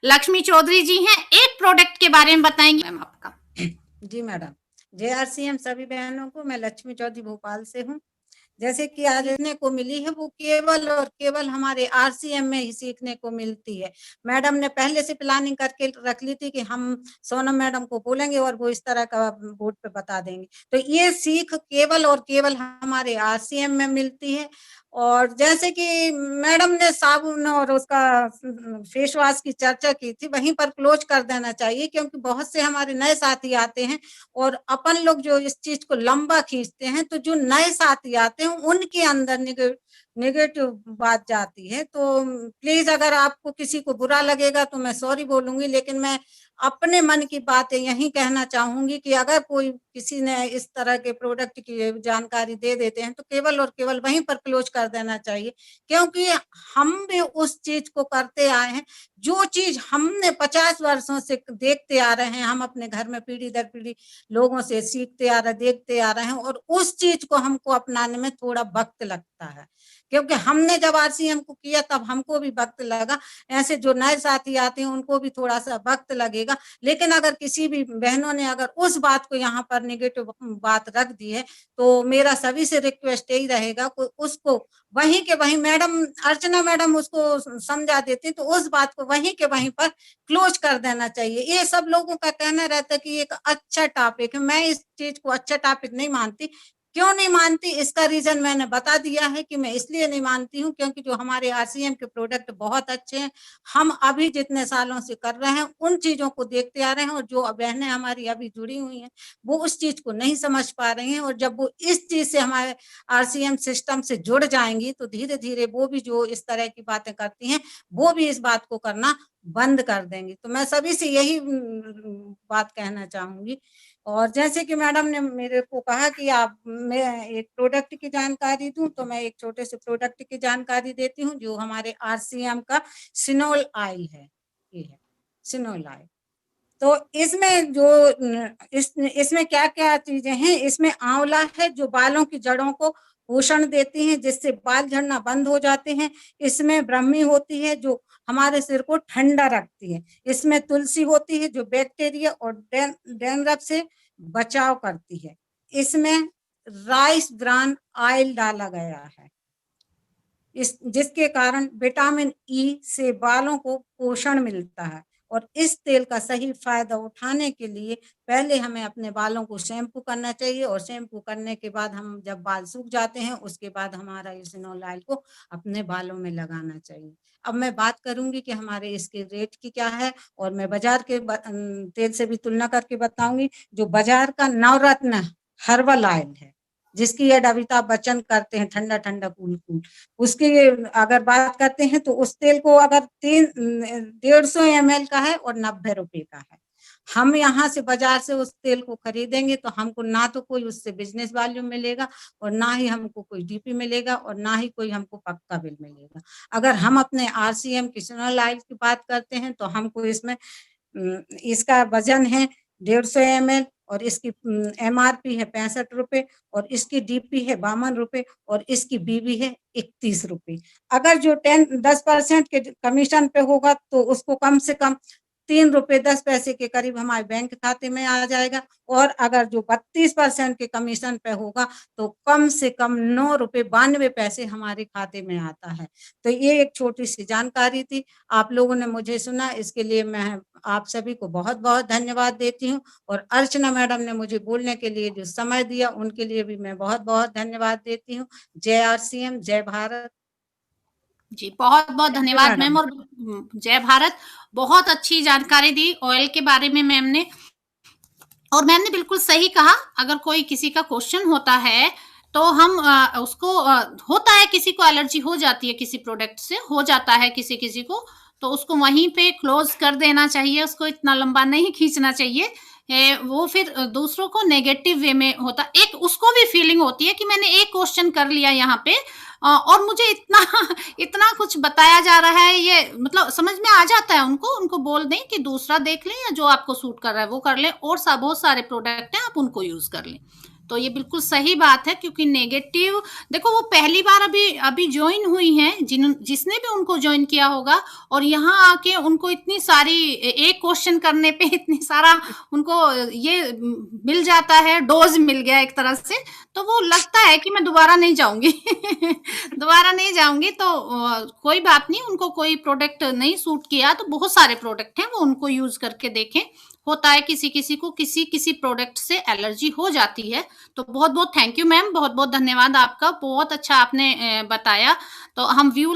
लक्ष्मी चौधरी जी हैं, एक प्रोडक्ट के बारे में बताएंगे मैम आपका। जी मैडम, JRCM सभी बहनों को, मैं लक्ष्मी चौधरी भोपाल से हूँ। जैसे कि आज सीखने को मिली है वो केवल और केवल हमारे RCM में ही सीखने को मिलती है। मैडम ने पहले से प्लानिंग करके रख ली थी कि हम सोनम मैडम को बोलेंगे और वो इस तरह का बोर्ड पे बता देंगे। तो ये सीख केवल और केवल हमारे RCM में मिलती है। और जैसे कि मैडम ने साबुन और उसका फेस वॉश की चर्चा की थी, वहीं पर क्लोज कर देना चाहिए, क्योंकि बहुत से हमारे नए साथी आते हैं और अपन लोग जो इस चीज को लंबा खींचते हैं, तो जो नए साथी आते हैं उनके अंदर नेगेटिव बात जाती है। तो प्लीज अगर आपको किसी को बुरा लगेगा तो मैं सॉरी बोलूंगी, लेकिन मैं अपने मन की बातें यही कहना चाहूंगी कि अगर कोई किसी ने इस तरह के प्रोडक्ट की जानकारी दे देते हैं तो केवल और केवल वहीं पर क्लोज कर देना चाहिए, क्योंकि हम भी उस चीज को करते आए हैं। जो चीज हमने 50 वर्षों से देखते आ रहे हैं, हम अपने घर में पीढ़ी दर पीढ़ी लोगों से सीखते आ रहे, देखते आ रहे हैं, और उस चीज को हमको अपनाने में थोड़ा वक्त लगता है, क्योंकि हमने जब RCM को किया तब हमको भी वक्त लगा। ऐसे जो नए साथी आते हैं उनको भी थोड़ा सा वक्त लगेगा। लेकिन अगर किसी भी बहनों ने अगर उस बात को यहाँ पर नेगेटिव बात रख दी है, तो मेरा सभी से रिक्वेस्ट यही रहेगा कि उसको वहीं के वहीं, मैडम अर्चना मैडम उसको समझा देती, तो उस बात को वहीं के वहीं पर क्लोज कर देना चाहिए। ये सब लोगों का कहना रहता है कि एक अच्छा टॉपिक है, मैं इस चीज को अच्छा टॉपिक नहीं मानती। क्यों नहीं मानती, इसका रीजन मैंने बता दिया है कि मैं इसलिए नहीं मानती हूँ क्योंकि जो हमारे RCM के प्रोडक्ट बहुत अच्छे हैं। हम अभी जितने सालों से कर रहे हैं उन चीजों को देखते आ रहे हैं, और जो बहनें हमारी अभी जुड़ी हुई हैं वो उस चीज को नहीं समझ पा रही हैं, और जब वो इस चीज से हमारे RCM सिस्टम से जुड़ जाएंगी तो धीरे धीरे वो भी जो इस तरह की बातें करती हैं वो भी इस बात को करना बंद कर देंगी। तो मैं सभी से यही बात कहना चाहूंगी। और जैसे कि मैडम ने मेरे को कहा कि आप मैं एक प्रोडक्ट की जानकारी दूं, तो मैं एक छोटे से प्रोडक्ट की जानकारी देती हूं जो हमारे RCM का सिनोल ऑयल है। ये है सिनोल ऑयल। तो इसमें जो इसमें क्या क्या चीजें हैं, इसमें आंवला है जो बालों की जड़ों को पोषण देती हैं, जिससे बाल झड़ना बंद हो जाते हैं। इसमें ब्रह्मी होती है जो हमारे सिर को ठंडा रखती है। इसमें तुलसी होती है जो बैक्टीरिया और डैंड्रफ से बचाव करती है। इसमें राइस ब्रान ऑयल डाला गया है, जिसके कारण विटामिन ई से बालों को पोषण मिलता है। और इस तेल का सही फायदा उठाने के लिए पहले हमें अपने बालों को शैम्पू करना चाहिए, और शैम्पू करने के बाद हम जब बाल सूख जाते हैं उसके बाद हमारा इसिनोल ऑयल को अपने बालों में लगाना चाहिए। अब मैं बात करूंगी कि हमारे इसके रेट की क्या है, और मैं बाजार के तेल से भी तुलना करके बताऊंगी। जो बाजार का नवरत्न हर्बल ऑयल है, जिसकी एड अमिताभ बच्चन करते हैं, ठंडा ठंडा कूल कूल, उसकी अगर बात करते हैं तो उस तेल को अगर 150 ml का है और 90 रुपए का है। हम यहाँ से बाजार से उस तेल को खरीदेंगे तो हमको ना तो कोई उससे बिजनेस वैल्यू मिलेगा, और ना ही हमको कोई DP मिलेगा, और ना ही कोई हमको पक्का बिल मिलेगा। अगर हम अपने RCM किसनल ऑयल की बात करते हैं तो हमको इसमें इसका वजन है 150 ml, और इसकी MRP है 65 रुपए, और इसकी DP है 52 रुपए, और इसकी BB है 31 रुपए। अगर जो 10% के कमीशन पे होगा तो उसको कम से कम 3 रुपए 10 पैसे के करीब हमारे बैंक खाते में आ जाएगा, और अगर जो 32% के कमीशन पे होगा तो कम से कम 9 रुपए 92 पैसे हमारे खाते में आता है। तो ये एक छोटी सी जानकारी थी, आप लोगों ने मुझे सुना, इसके लिए मैं आप सभी को बहुत बहुत धन्यवाद देती हूँ। और अर्चना मैडम ने मुझे बोलने के लिए जो समय दिया उनके लिए भी मैं बहुत बहुत धन्यवाद देती हूँ। जय RCM, जय भारत। जी बहुत बहुत धन्यवाद मैम, और जय भारत। बहुत अच्छी जानकारी दी ऑयल के बारे में मैम ने, और मैम ने बिल्कुल सही कहा। अगर कोई किसी का क्वेश्चन होता है तो हम उसको होता है, किसी को एलर्जी हो जाती है, किसी प्रोडक्ट से हो जाता है किसी किसी को, तो उसको वहीं पे क्लोज कर देना चाहिए, उसको इतना लंबा नहीं खींचना चाहिए। वो फिर दूसरों को नेगेटिव वे में होता, एक उसको भी फीलिंग होती है कि मैंने एक क्वेश्चन कर लिया यहाँ पे, और मुझे इतना इतना कुछ बताया जा रहा है, ये मतलब समझ में आ जाता है उनको। उनको बोल दें कि दूसरा देख लें, या जो आपको सूट कर रहा है वो कर लें, और बहुत सारे प्रोडक्ट हैं आप उनको यूज कर लें। तो तो ये बिल्कुल सही बात है, क्योंकि नेगेटिव, देखो वो पहली बार अभी ज्वाइन हुई हैं, जिसने भी उनको ज्वाइन किया होगा, और यहाँ आके उनको इतनी सारी एक क्वेश्चन करने पे इतनी सारा उनको ये मिल जाता है, डोज मिल गया एक तरह से, तो वो लगता है कि मैं दोबारा नहीं जाऊंगी दोबारा नहीं जाऊंगी। तो कोई बात नहीं, उनको कोई प्रोडक्ट नहीं सूट किया तो बहुत सारे प्रोडक्ट हैं, वो उनको यूज करके देखें। होता है किसी किसी को किसी किसी प्रोडक्ट से एलर्जी हो जाती है। तो बहुत बहुत थैंक यू मैम, बहुत बहुत धन्यवाद आपका, बहुत अच्छा आपने बताया। तो हम व्यू